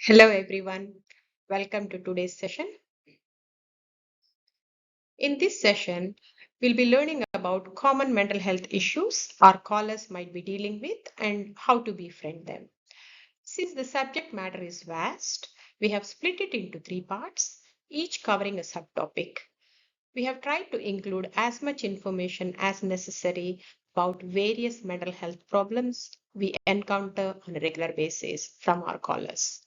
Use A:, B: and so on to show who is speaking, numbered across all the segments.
A: Hello everyone, welcome to today's session. In this session, we'll be learning about common mental health issues our callers might be dealing with and how to befriend them. Since the subject matter is vast, we have split it into three parts, each covering a subtopic. We have tried to include as much information as necessary about various mental health problems we encounter on a regular basis from our callers.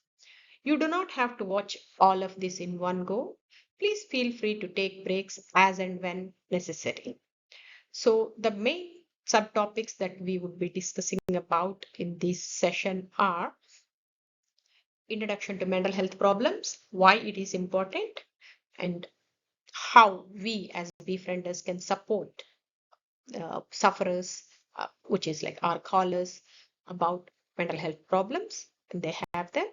A: You do not have to watch all of this in one go. Please feel free to take breaks as and when necessary. So, the main subtopics that we would be discussing about in this session are introduction to mental health problems, why it is important, and how we as befrienders can support sufferers, which is like our callers, about mental health problems, and they have them,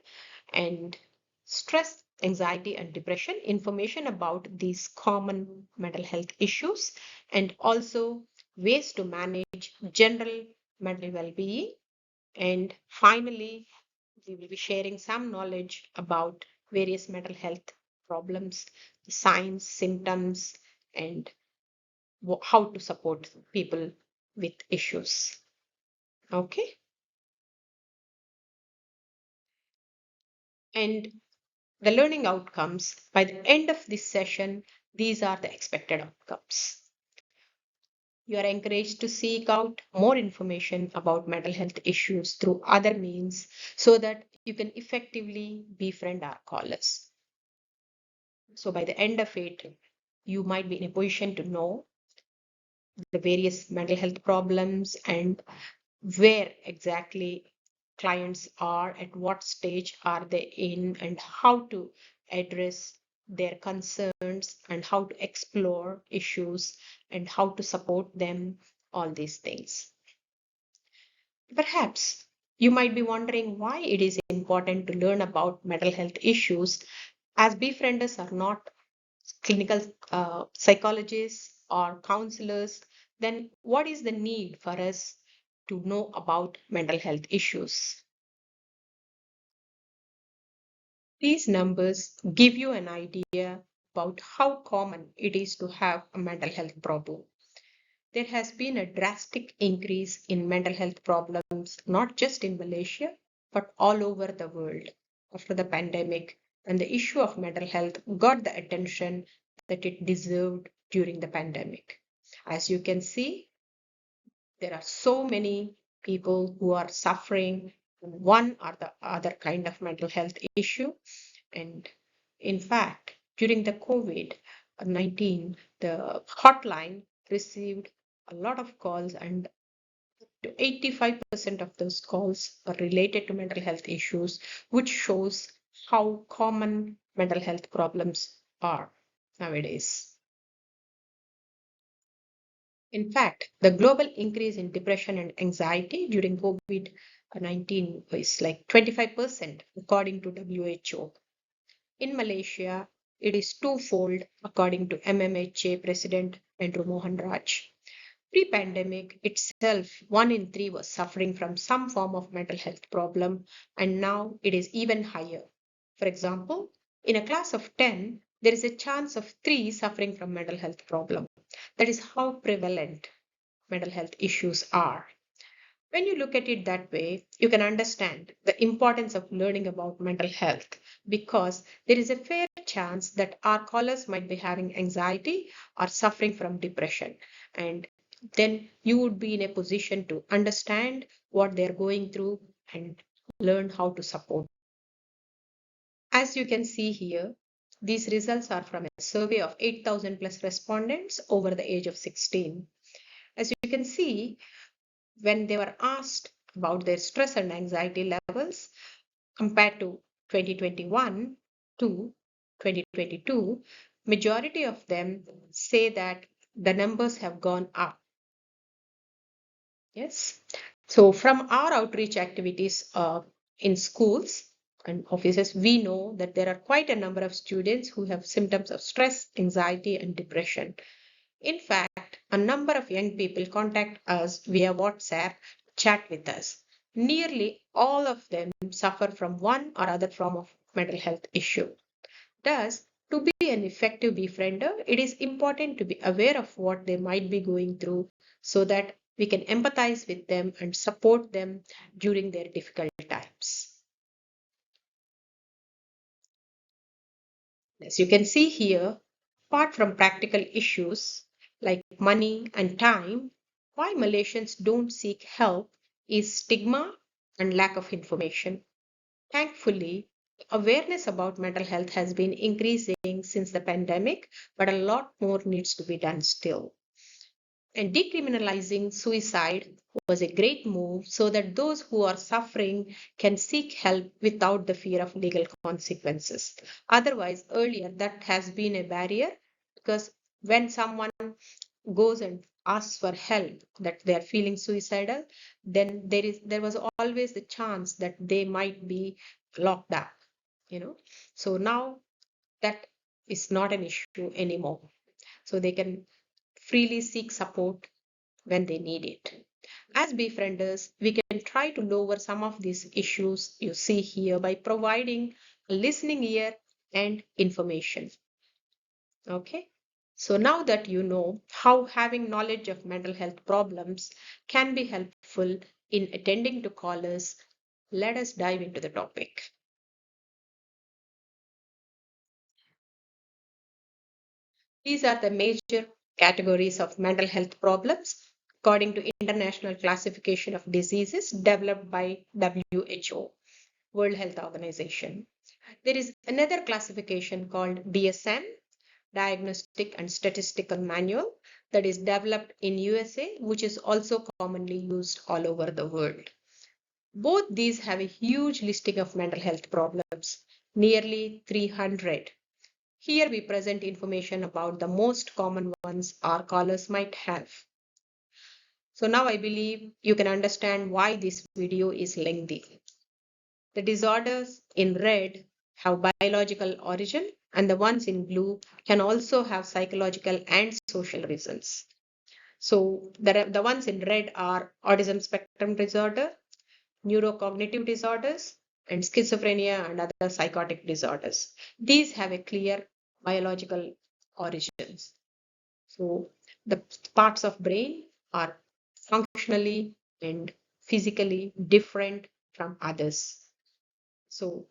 A: and stress, anxiety, and depression, information about these common mental health issues, and also ways to manage general mental well being. And finally, we will be sharing some knowledge about various mental health problems, signs, symptoms, and how to support people with issues. Okay. And the learning outcomes by the end of this session, these are the expected outcomes. You are encouraged to seek out more information about mental health issues through other means so that you can effectively befriend our callers. So by the end of it, you might be in a position to know the various mental health problems and where exactly clients are, at what stage are they in, and how to address their concerns, and how to explore issues, and how to support them, all these things. Perhaps you might be wondering why it is important to learn about mental health issues, as befrienders are not clinical psychologists or counselors. Then what is the need for us to know about mental health issues? These numbers give you an idea about how common it is to have a mental health problem. There has been a drastic increase in mental health problems, not just in Malaysia, but all over the world after the pandemic, and the issue of mental health got the attention that it deserved during the pandemic. As you can see, there are so many people who are suffering one or the other kind of mental health issue. And in fact, during the COVID 19, the hotline received a lot of calls, and to 85% of those calls are related to mental health issues, which shows how common mental health problems are nowadays. In fact, the global increase in depression and anxiety during COVID 19 is like 25%, according to WHO. In Malaysia, it is twofold, according to MMHA President Andrew Mohan Raj. Pre-pandemic itself, 1 in 3 was suffering from some form of mental health problem, and now it is even higher. For example, in a class of 10, there is a chance of 3 suffering from mental health problem. That is how prevalent mental health issues are. When you look at it that way, you can understand the importance of learning about mental health, because there is a fair chance that our callers might be having anxiety or suffering from depression. And then you would be in a position to understand what they're going through and learn how to support. As you can see here, these results are from a survey of 8,000 plus respondents over the age of 16. As you can see, when they were asked about their stress and anxiety levels compared to 2021 to 2022, majority of them say that the numbers have gone up. Yes. So from our outreach activities in schools and offices, we know that there are quite a number of students who have symptoms of stress, anxiety, and depression. In fact, a number of young people contact us via WhatsApp, chat with us. Nearly all of them suffer from one or other form of mental health issue. Thus, to be an effective befriender, it is important to be aware of what they might be going through so that we can empathize with them and support them during their difficult times. As you can see here, apart from practical issues like money and time, why Malaysians don't seek help is stigma and lack of information. Thankfully, awareness about mental health has been increasing since the pandemic, but a lot more needs to be done still. And decriminalizing suicide was a great move so that those who are suffering can seek help without the fear of legal consequences. Otherwise, earlier that has been a barrier because when someone goes and asks for help that they are feeling suicidal, then there was always the chance that they might be locked up, you know. So now that is not an issue anymore. So they can freely seek support when they need it. As befrienders, we can try to lower some of these issues you see here by providing a listening ear and information. Okay. So now that you know how having knowledge of mental health problems can be helpful in attending to callers, let us dive into the topic. These are the major categories of mental health problems according to International Classification of Diseases developed by WHO, World Health Organization. There is another classification called DSM, Diagnostic and Statistical Manual, that is developed in USA, which is also commonly used all over the world. Both these have a huge listing of mental health problems, nearly 300. Here we present information about the most common ones our callers might have. So now I believe you can understand why this video is lengthy. The disorders in red have biological origin, and the ones in blue can also have psychological and social reasons. So the ones in red are autism spectrum disorder, neurocognitive disorders, and schizophrenia and other psychotic disorders. These have a clear biological origins. So the parts of brain are functionally and physically different from others. So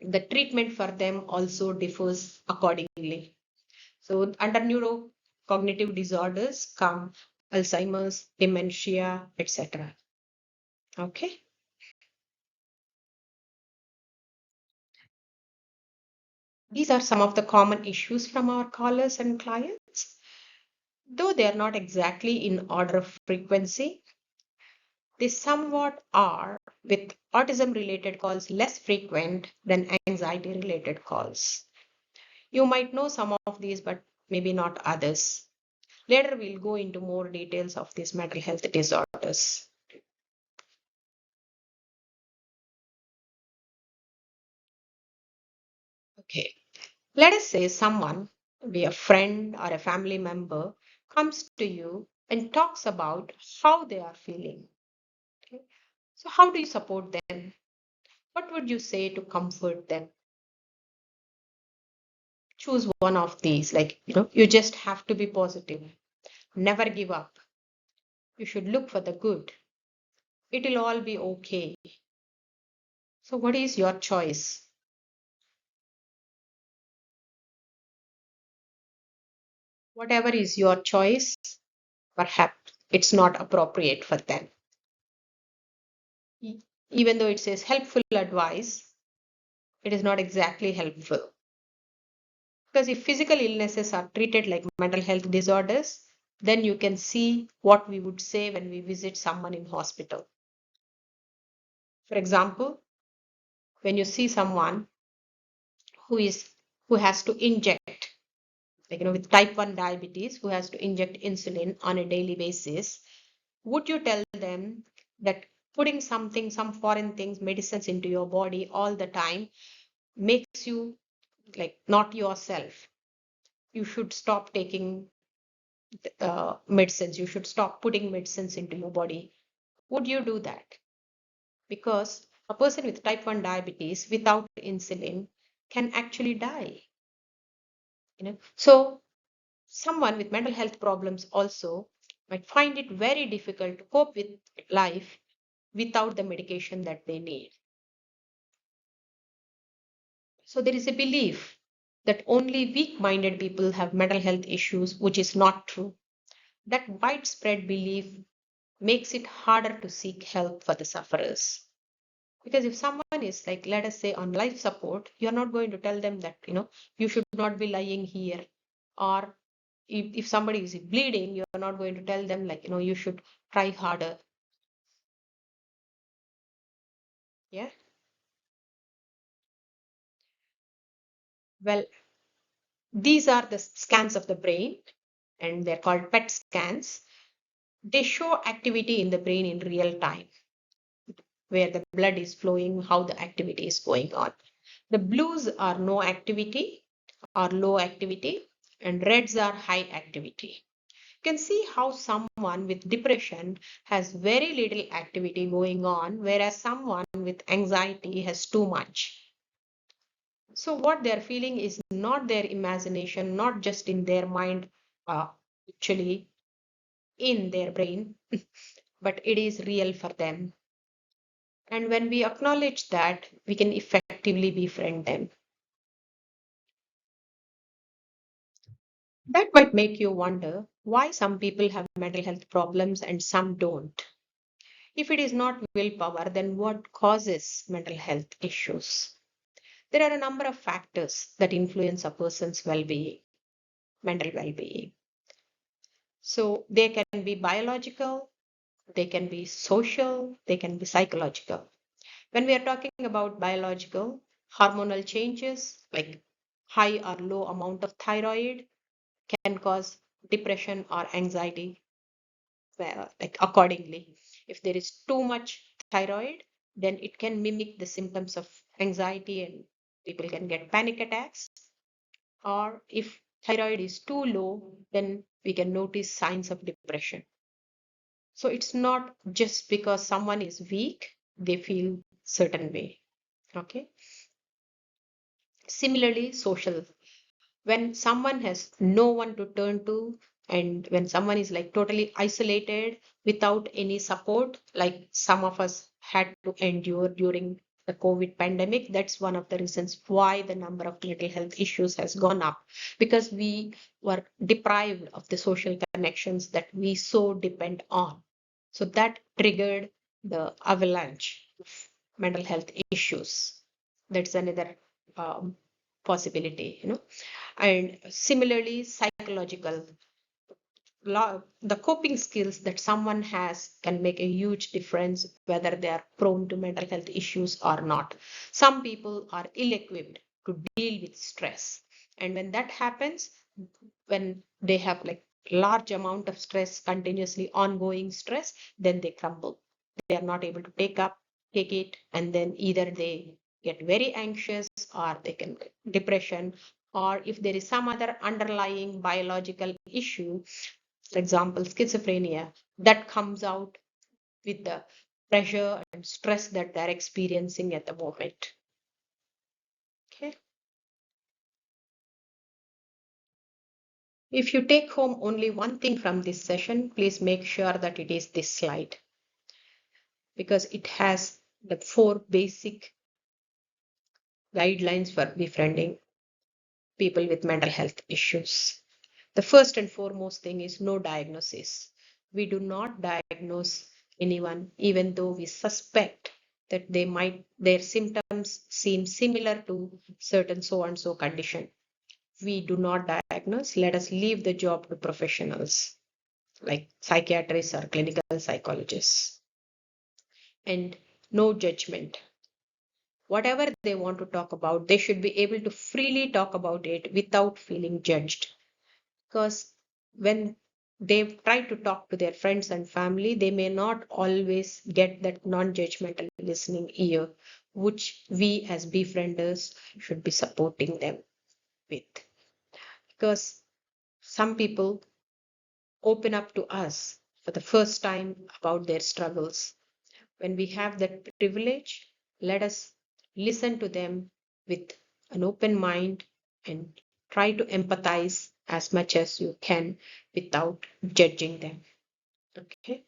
A: the treatment for them also differs accordingly. So under neurocognitive disorders come Alzheimer's, dementia, etc. Okay. These are some of the common issues from our callers and clients. Though they are not exactly in order of frequency, they somewhat are, with autism related calls less frequent than anxiety related calls. You might know some of these, but maybe not others. Later, we'll go into more details of these mental health disorders. Okay. Let us say someone, be a friend or a family member, comes to you and talks about how they are feeling. Okay. So, how do you support them? What would you say to comfort them? Choose one of these. Like, you just have to be positive. Never give up. You should look for the good. It'll all be okay. So, what is your choice? Whatever is your choice, perhaps it's not appropriate for them. Even though it says helpful advice, it is not exactly helpful. Because if physical illnesses are treated like mental health disorders, then you can see what we would say when we visit someone in hospital. For example, when you see someone who is who has to inject, like with type 1 diabetes, who has to inject insulin on a daily basis, would you tell them that putting some foreign things, medicines into your body all the time makes you like not yourself? You should stop taking medicines. You should stop putting medicines into your body. Would you do that? because a person with type 1 diabetes without insulin can actually die. So someone with mental health problems also might find it very difficult to cope with life without the medication that they need. So there is a belief that only weak-minded people have mental health issues, which is not true. That widespread belief makes it harder to seek help for the sufferers. Because if someone is like, let us say, on life support, you're not going to tell them that, you should not be lying here. Or if somebody is bleeding, you're not going to tell them like, you should try harder. Yeah. Well, these are the scans of the brain, and they're called PET scans. They show activity in the brain in real time, where the blood is flowing, how the activity is going on. The blues are no activity or low activity, and reds are high activity. You can see how someone with depression has very little activity going on, whereas someone with anxiety has too much. So, what they're feeling is not their imagination, not just in their mind, actually in their brain, but it is real for them. And when we acknowledge that, we can effectively befriend them. That might make you wonder why some people have mental health problems and some don't. If it is not willpower, then what causes mental health issues? There are a number of factors that influence a person's well-being, mental well-being. So they can be biological, they can be social, they can be psychological. When we are talking about biological, hormonal changes like high or low amount of thyroid can cause depression or anxiety, like accordingly. If there is too much thyroid, then it can mimic the symptoms of anxiety and people can get panic attacks. Or if thyroid is too low, then we can notice signs of depression. So it's not just because someone is weak, they feel certain way. Okay. Similarly, social. When someone has no one to turn to, and when someone is like totally isolated without any support, like some of us had to endure during the COVID pandemic, that's one of the reasons why the number of mental health issues has gone up, because we were deprived of the social connections that we so depend on. So that triggered the avalanche of mental health issues. That's another um, possibility. And similarly, psychological, the coping skills that someone has can make a huge difference whether they are prone to mental health issues or not. Some people are ill-equipped to deal with stress, and when that happens, when they have like large amount of stress, continuously ongoing stress, then they crumble. They are not able to take it, and then either they get very anxious or they can get depression, or if there is some other underlying biological issue, for example, schizophrenia, that comes out with the pressure and stress that they're experiencing at the moment. Okay. If you take home only one thing from this session, please make sure that it is this slide, because it has the 4 basic guidelines for befriending people with mental health issues. The first and foremost thing is no diagnosis. We do not diagnose anyone, even though we suspect that their symptoms seem similar to certain so and so condition. We do not diagnose. Let us leave the job to professionals like psychiatrists or clinical psychologists. And no judgment. Whatever they want to talk about, they should be able to freely talk about it without feeling judged. Because when they try to talk to their friends and family, they may not always get that non-judgmental listening ear, which we as befrienders should be supporting them with. Because some people open up to us for the first time about their struggles, When we have that privilege, let us listen to them with an open mind and try to empathize as much as you can without judging them. Okay.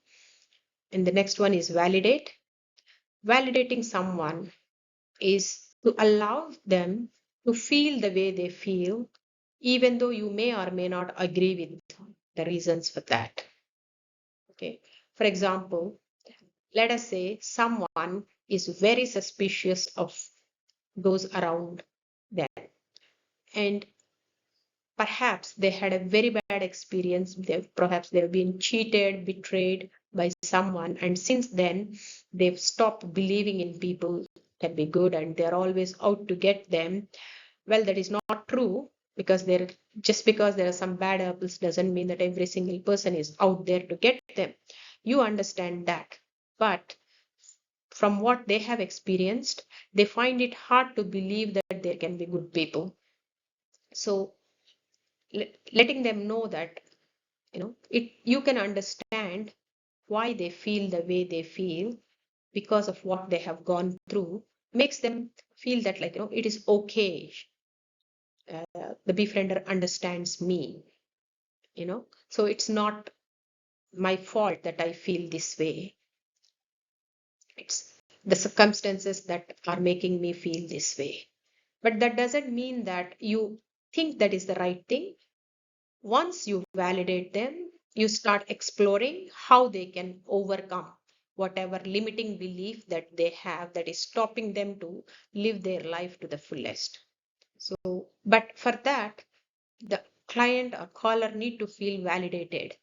A: And the next one is validate. Validating someone is to allow them to feel the way they feel, even though you may or may not agree with the reasons for that. Okay. For example, let us say someone is very suspicious of those around them, and perhaps they had a very bad experience. Perhaps they've been cheated, betrayed by someone, and since then they've stopped believing in people can be good and they're always out to get them. Well, that is not true, because there just because there are some bad apples doesn't mean that every single person is out there to get them. You understand that. But from what they have experienced, they find it hard to believe that there can be good people. So letting them know that you can understand why they feel the way they feel because of what they have gone through makes them feel that it is okay. The befriender understands me, so it's not my fault that I feel this way. It's the circumstances that are making me feel this way. But that doesn't mean that you think that is the right thing. Once you validate them, you start exploring how they can overcome whatever limiting belief that they have that is stopping them to live their life to the fullest. So, but for that, the client or caller need to feel validated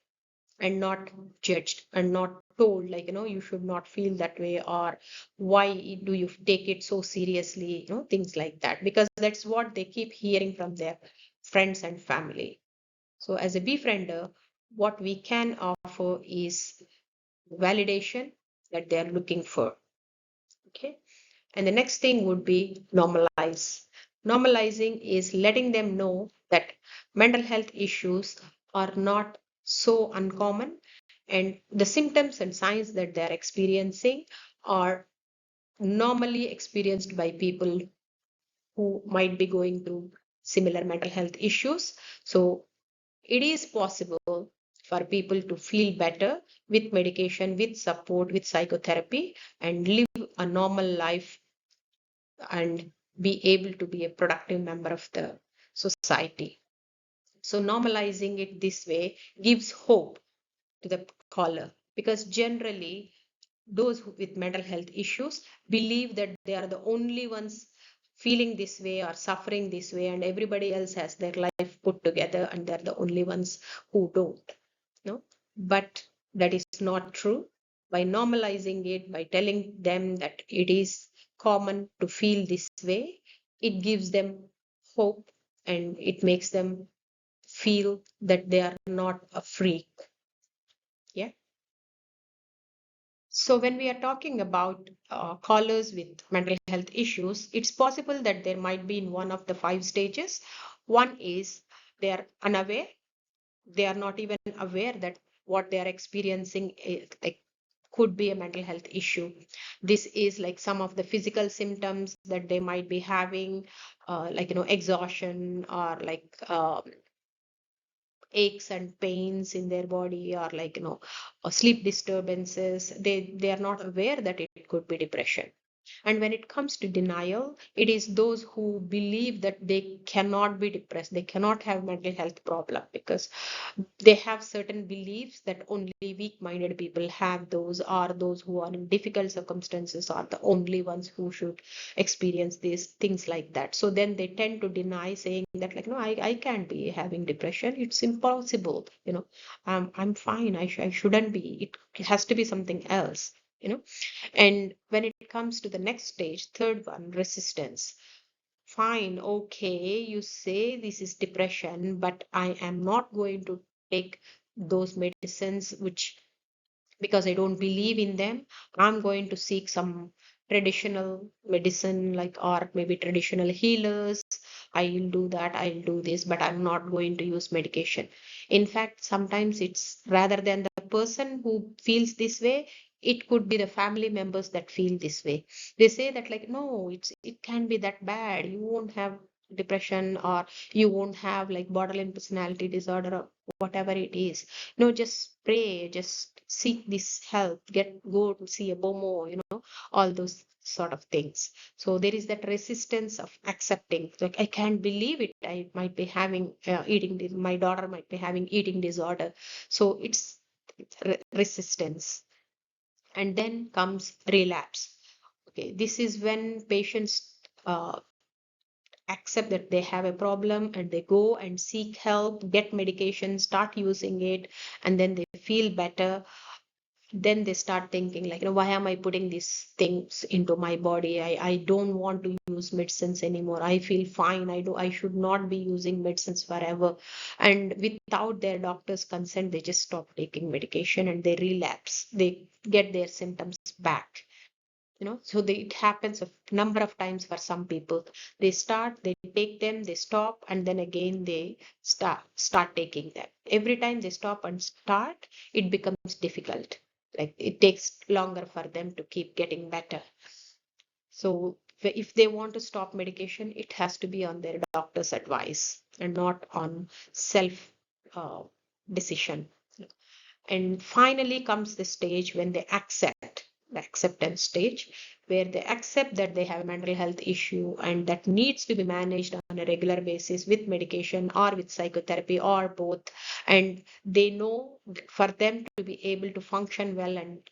A: and not judged and not told you should not feel that way, or why do you take it so seriously, things like that, because that's what they keep hearing from their friends and family. So as a befriender, what we can offer is validation that they are looking for. Okay. And the next thing would be normalize. Normalizing is letting them know that mental health issues are not so uncommon, and the symptoms and signs that they're experiencing are normally experienced by people who might be going through similar mental health issues. So it is possible for people to feel better with medication, with support, with psychotherapy, and live a normal life and be able to be a productive member of the society. So normalizing it this way gives hope to the caller, because generally those with mental health issues believe that they are the only ones feeling this way or suffering this way, and everybody else has their life put together and they're the only ones who don't. No, but that is not true. By normalizing it, by telling them that it is common to feel this way, it gives them hope and it makes them feel that they are not a freak. Yeah. So when we are talking about callers with mental health issues, it's possible that there might be in one of the 5 stages. One is they are unaware. They are not even aware that what they are experiencing is, could be a mental health issue. This is like some of the physical symptoms that they might be having, exhaustion, or aches and pains in their body, or or sleep disturbances. They are not aware that it could be depression. And when it comes to denial, it is those who believe that they cannot be depressed, they cannot have mental health problem, because they have certain beliefs that only weak-minded people have those, or those who are in difficult circumstances are the only ones who should experience these things like that. So then they tend to deny, saying that no, I can't be having depression, it's impossible, I'm fine, I shouldn't be, it has to be something else, and when it comes to the next stage, third one, resistance. Fine, okay, you say this is depression, but I am not going to take those medicines, which because I don't believe in them. I'm going to seek some traditional medicine, or maybe traditional healers. I'll do that, I'll do this, but I'm not going to use medication. In fact, sometimes it's rather than the person who feels this way, it could be the family members that feel this way. They say that like, no, it can be that bad. You won't have depression, or you won't have like borderline personality disorder, or whatever it is. No, just pray, just seek this help, go to see a BOMO, all those sort of things. So there is that resistance of accepting, like, I can't believe it. I might be having my daughter might be having eating disorder. So it's resistance. And then comes relapse. Okay, this is when patients accept that they have a problem, and they go and seek help, get medication, start using it, and then they feel better. Then they start thinking like, why am I putting these things into my body? I don't want to use medicines anymore. I feel fine. I should not be using medicines forever. And without their doctor's consent, they just stop taking medication and they relapse. They get their symptoms back. So it happens a number of times for some people. They take them, they stop, and then again they start taking them. Every time they stop and start, it becomes difficult. Like, it takes longer for them to keep getting better. So if they want to stop medication, it has to be on their doctor's advice and not on self uh, decision. And finally comes the stage when they accept, the acceptance stage, where they accept that they have a mental health issue and that needs to be managed on a regular basis with medication or with psychotherapy or both. And they know that for them to be able to function well and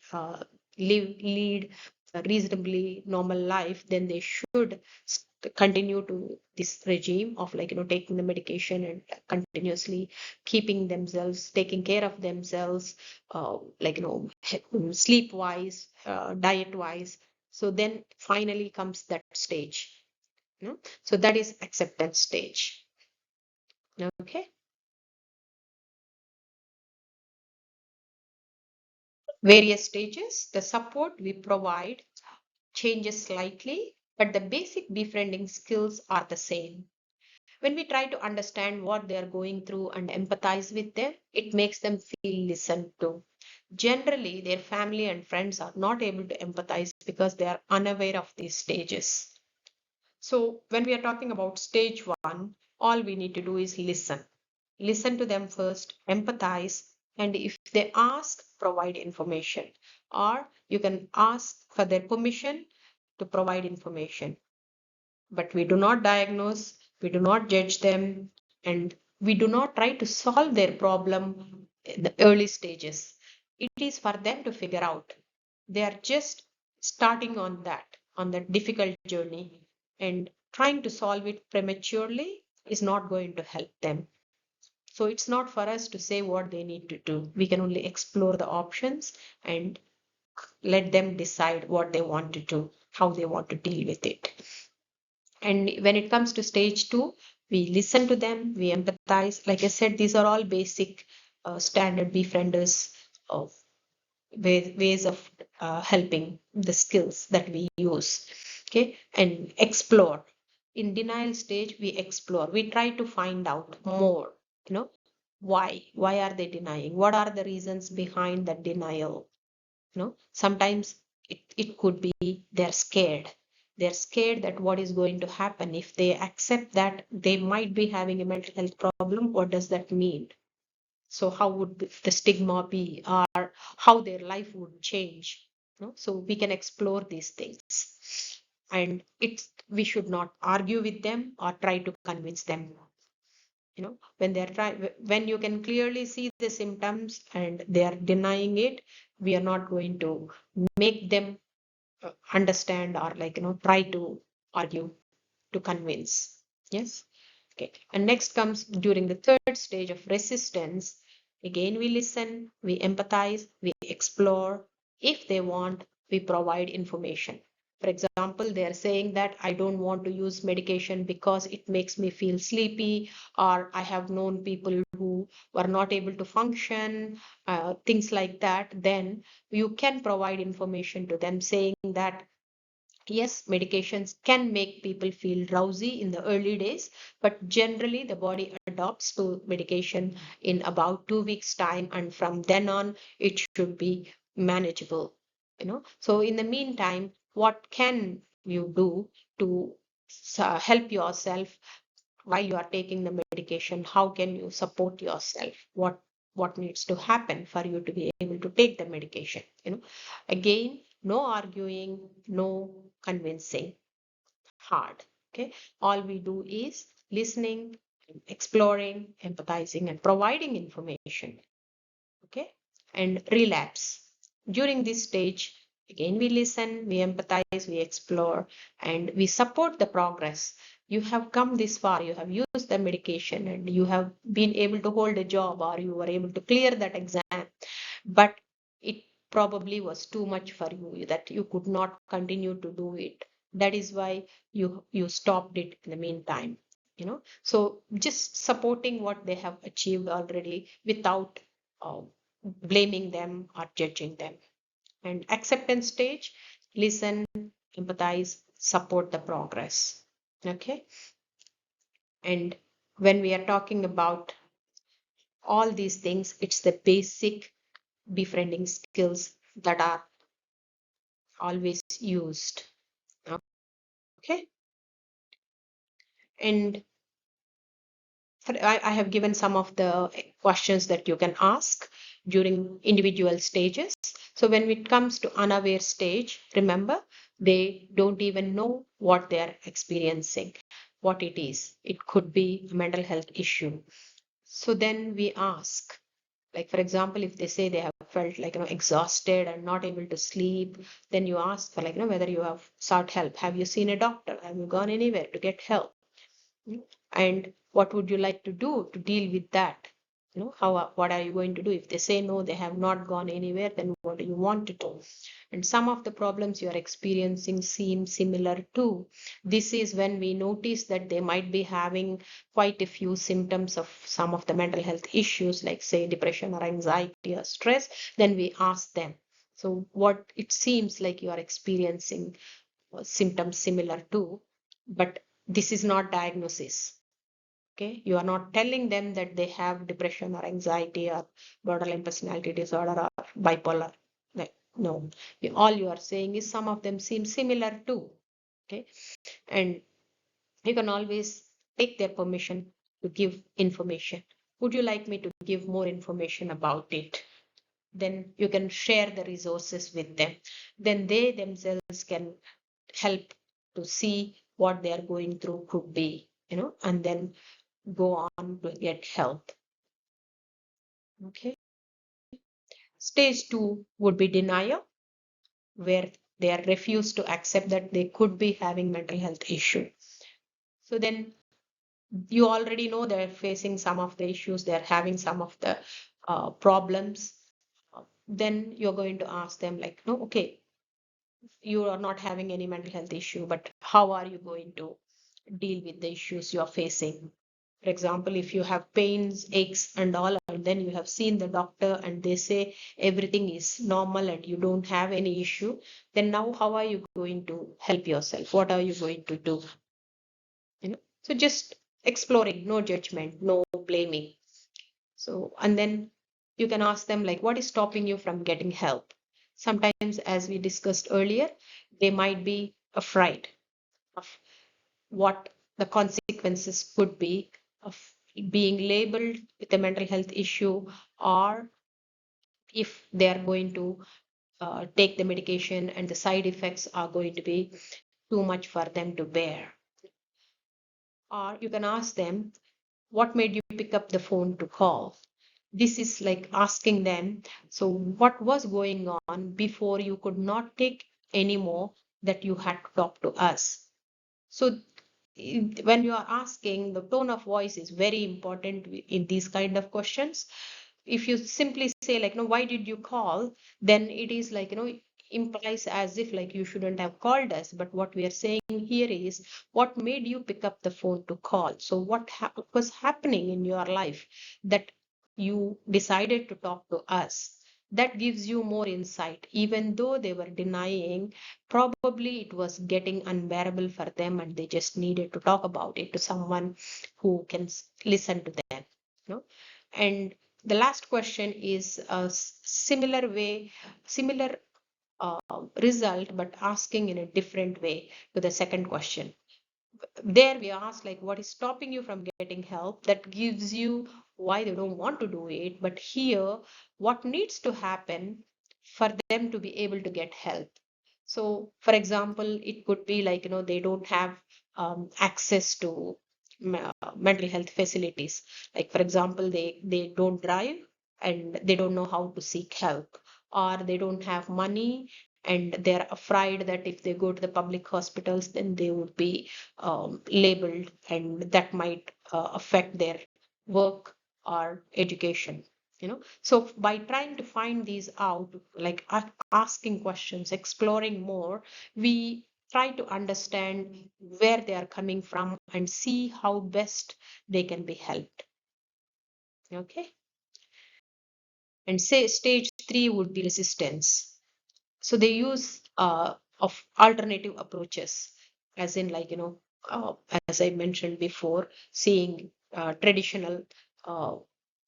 A: lead a reasonably normal life, then they should continue to this regime of, like, taking the medication and continuously keeping themselves, taking care of themselves, like, sleep wise, diet wise. So then finally comes that stage. So that is acceptance stage. Okay. Various stages, the support we provide changes slightly, but the basic befriending skills are the same. When we try to understand what they are going through and empathize with them, it makes them feel listened to. Generally, their family and friends are not able to empathize because they are unaware of these stages. So, when we are talking about stage one, all we need to do is listen. Listen to them first, empathize, and if they ask, provide information. Or you can ask for their permission to provide information. But we do not diagnose, we do not judge them, and we do not try to solve their problem in the early stages. It is for them to figure out. They are just starting on that difficult journey, and trying to solve it prematurely is not going to help them. So it's not for us to say what they need to do. We can only explore the options and let them decide what they want to do, how they want to deal with it. And when it comes to stage two, we listen to them, we empathize. Like I said, these are all basic standard befrienders of ways of helping, the skills that we use. Okay, and explore. In denial stage, we explore. We try to find out more. Why are they denying? What are the reasons behind that denial? Sometimes it could be they're scared that what is going to happen if they accept that they might be having a mental health problem. What does that mean? So how would the stigma be, or how their life would change? So we can explore these things, and we should not argue with them or try to convince them. When you can clearly see the symptoms and they are denying it, we are not going to make them understand, or, like, try to argue to convince. Yes. Okay. And next comes during the third stage of resistance. Again, we listen, we empathize, we explore. If they want, we provide information. For example, they are saying that I don't want to use medication because it makes me feel sleepy, or I have known people who were not able to function, things like that. Then you can provide information to them saying that Yes, medications can make people feel drowsy in the early days, but generally the body adapts to medication in about 2 weeks' time, and from then on, it should be manageable. So in the meantime, what can you do to help yourself while you are taking the medication? How can you support yourself? What needs to happen for you to be able to take the medication? Again, no arguing, no convincing hard. Okay, all we do is listening, exploring, empathizing, and providing information. Okay, and relapse. During this stage, again, we listen, we empathize, we explore, and we support the progress. You have come this far, you have used the medication, and you have been able to hold a job, or you were able to clear that exam, but it probably was too much for you, that you could not continue to do it. That is why you stopped it in the meantime. So just supporting what they have achieved already without uh, blaming them or judging them. And acceptance stage, listen, empathize, support the progress. Okay. And when we are talking about all these things, it's the basic befriending skills that are always used. Okay. And I have given some of the questions that you can ask during individual stages. So when it comes to unaware stage, remember, they don't even know what they are experiencing, what it is. It could be a mental health issue. So then we ask, like, for example, if they say they have felt like, exhausted and not able to sleep, then you ask for, like, whether you have sought help. Have you seen a doctor? Have you gone anywhere to get help? And what would you like to do to deal with that? What are you going to do? If they say no, they have not gone anywhere, then what do you want to do? And some of the problems you are experiencing seem similar too. This is when we notice that they might be having quite a few symptoms of some of the mental health issues, like, say, depression or anxiety or stress. Then we ask them, so what it seems like you are experiencing symptoms similar to, but this is not diagnosis. Okay, you are not telling them that they have depression or anxiety or borderline personality disorder or bipolar. No, all you are saying is some of them seem similar too. Okay, and you can always take their permission to give information. Would you like me to give more information about it? Then you can share the resources with them. Then they themselves can help to see what they are going through could be, and then go on to get help. Okay. Stage 2 would be denial, where they are refused to accept that they could be having mental health issue. So then you already know they're facing some of the issues, they're having some of the problems. Then you're going to ask them, like, no, okay, you are not having any mental health issue, but how are you going to deal with the issues you're facing? For example, if you have pains, aches, and all, and then you have seen the doctor and they say everything is normal and you don't have any issue, then now how are you going to help yourself? What are you going to do? So just exploring, no judgment, no blaming. So, and then you can ask them, like, what is stopping you from getting help? Sometimes, as we discussed earlier, they might be afraid of what the consequences could be of being labeled with a mental health issue, or if they are going to take the medication and the side effects are going to be too much for them to bear. Or you can ask them, what made you pick up the phone to call? This is like asking them, so what was going on before you could not take anymore, that you had to talk to us? So when you are asking, the tone of voice is very important in these kind of questions. If you simply say, like, no, why did you call? Then it is like, implies as if like you shouldn't have called us. But what we are saying here is, what made you pick up the phone to call? So what was happening in your life that you decided to talk to us? That gives you more insight. Even though they were denying, probably it was getting unbearable for them and they just needed to talk about it to someone who can listen to them. You know? And the last question is a similar way, similar uh, result, but asking in a different way to the second question. There we ask, like, what is stopping you from getting help? That gives you why they don't want to do it. But here, what needs to happen for them to be able to get help? So, for example, it could be like, they don't have access to mental health facilities. Like, for example, they don't drive and they don't know how to seek help, or they don't have money and they're afraid that if they go to the public hospitals, then they would be labeled, and that might affect their work or education. So by trying to find these out, like asking questions, exploring more, we try to understand where they are coming from and see how best they can be helped. Okay. And say stage 3 would be resistance. So they use of alternative approaches, as in, like, as I mentioned before, seeing traditional uh,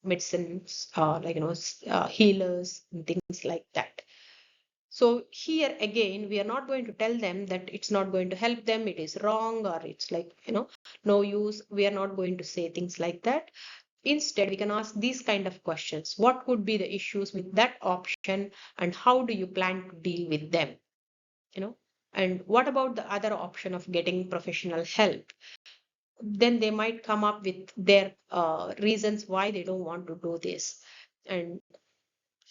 A: medicines, like, healers and things like that. So here again, we are not going to tell them that it's not going to help them, it is wrong, or it's like, no use. We are not going to say things like that. Instead, we can ask these kind of questions. What could be the issues with that option, and how do you plan to deal with them? And what about the other option of getting professional help? Then they might come up with their reasons why they don't want to do this. And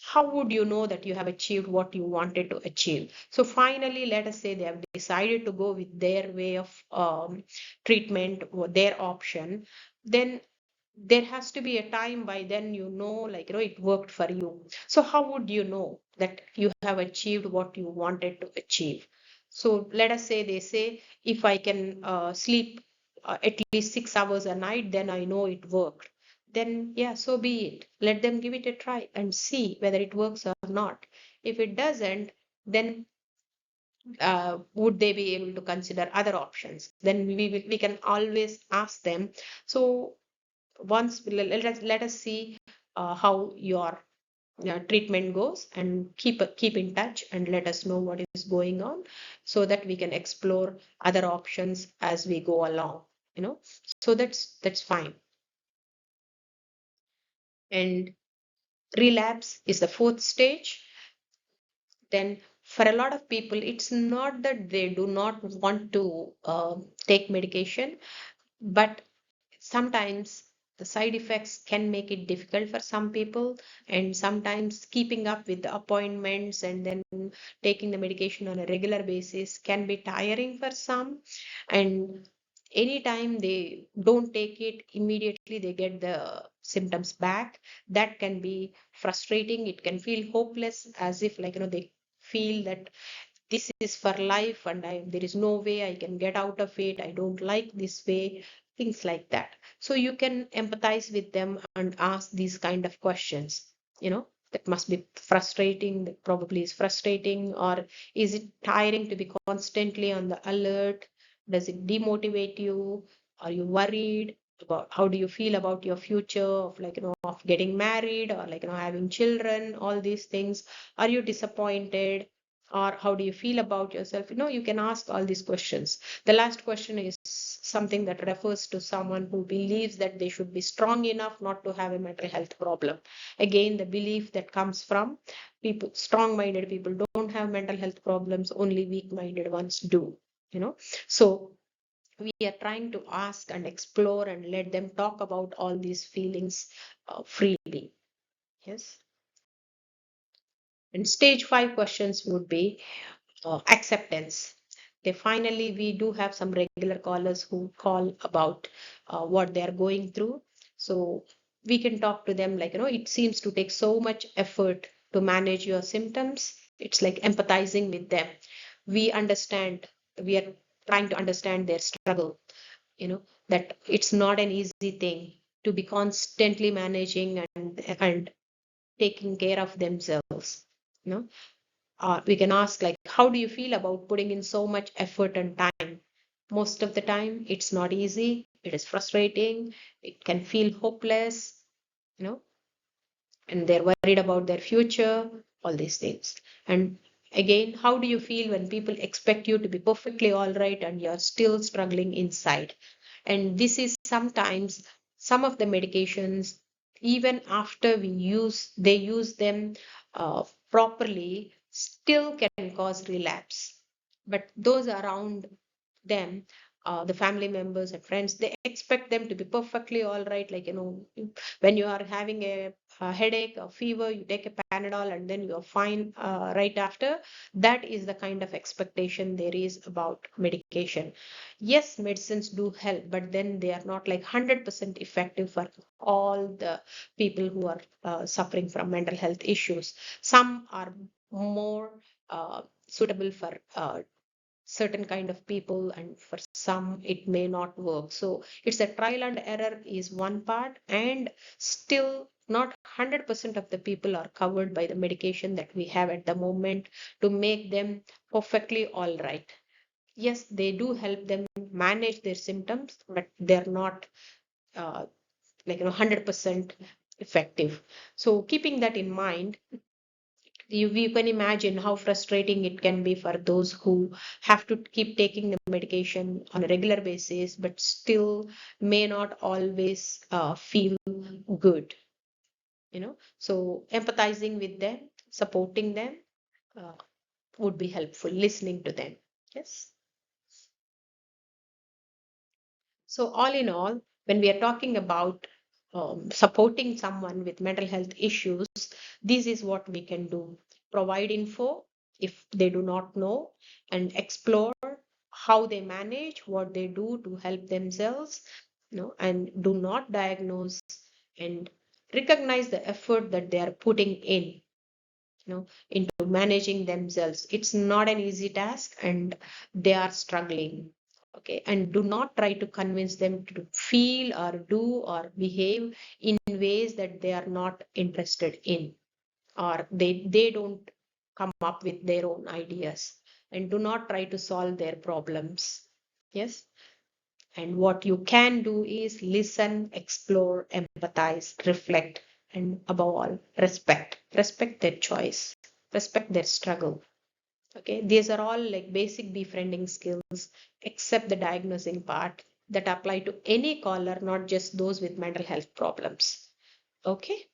A: how would you know that you have achieved what you wanted to achieve? So finally, let us say they have decided to go with their way of treatment or their option. Then there has to be a time by then, like, it worked for you. So how would you know that you have achieved what you wanted to achieve? So let us say they say, if I can sleep at least 6 hours a night, then I know it worked. Then yeah, so be it. Let them give it a try and see whether it works or not. If it doesn't, then would they be able to consider other options? Then we can always ask them. So once let us see how your treatment goes, and keep in touch and let us know what is going on, so that we can explore other options as we go along. So that's fine. And relapse is the fourth stage. Then for a lot of people, it's not that they do not want to take medication, but sometimes the side effects can make it difficult for some people, and sometimes keeping up with the appointments and then taking the medication on a regular basis can be tiring for some. And anytime they don't take it immediately, they get the symptoms back. That can be frustrating. It can feel hopeless, as if, like, they feel that this is for life and there is no way I can get out of it. I don't like this way, things like that. So you can empathize with them and ask these kind of questions. That must be frustrating, that probably is frustrating, or is it tiring to be constantly on the alert? Does it demotivate you? Are you worried about, how do you feel about your future of, like, of getting married, or, like, having children, all these things? Are you disappointed, or how do you feel about yourself? You can ask all these questions. The last question is something that refers to someone who believes that they should be strong enough not to have a mental health problem. Again, the belief that comes from people, strong-minded people don't have mental health problems, only weak-minded ones do. So we are trying to ask and explore and let them talk about all these feelings freely. Yes. And stage 5 questions would be acceptance. We do have some regular callers who call about what they are going through. So we can talk to them, like, it seems to take so much effort to manage your symptoms. It's like empathizing with them. We understand, we are trying to understand their struggle, that it's not an easy thing to be constantly managing and taking care of themselves. You know, we can ask like, how do you feel about putting in so much effort and time? Most of the time, it's not easy. It is frustrating. It can feel hopeless, you know, and they're worried about their future, all these things. And again, how do you feel when people expect you to be perfectly all right and you're still struggling inside? And this is sometimes some of the medications, even after they use them properly, still can cause relapse. But those around them, the family members and friends, they expect them to be perfectly all right. Like, when you are having a headache or fever, you take a Panadol and then you're fine right after. That is the kind of expectation there is about medication. Yes, medicines do help, but then they are not like 100% effective for all the people who are suffering from mental health issues. Some are more suitable for certain kind of people, and for some it may not work. So it's a trial and error is one part, and still not 100% of the people are covered by the medication that we have at the moment to make them perfectly all right. Yes, they do help them manage their symptoms, but they're not uh, 100% effective. So keeping that in mind, you can imagine how frustrating it can be for those who have to keep taking the medication on a regular basis, but still may not always feel good. So empathizing with them, supporting them, uh, would be helpful, listening to them. Yes. So, all in all, when we are talking about supporting someone with mental health issues, this is what we can do: provide info if they do not know, and explore how they manage, what they do to help themselves, and do not diagnose, and recognize the effort that they are putting in, into managing themselves. It's not an easy task, and they are struggling. Okay, and do not try to convince them to feel or do or behave in ways that they are not interested in, or they don't come up with their own ideas. And do not try to solve their problems. Yes. And what you can do is listen, explore, empathize, reflect, and above all, respect their choice, respect their struggle. Okay, these are all like basic befriending skills, except the diagnosing part, that apply to any caller, not just those with mental health problems. Okay.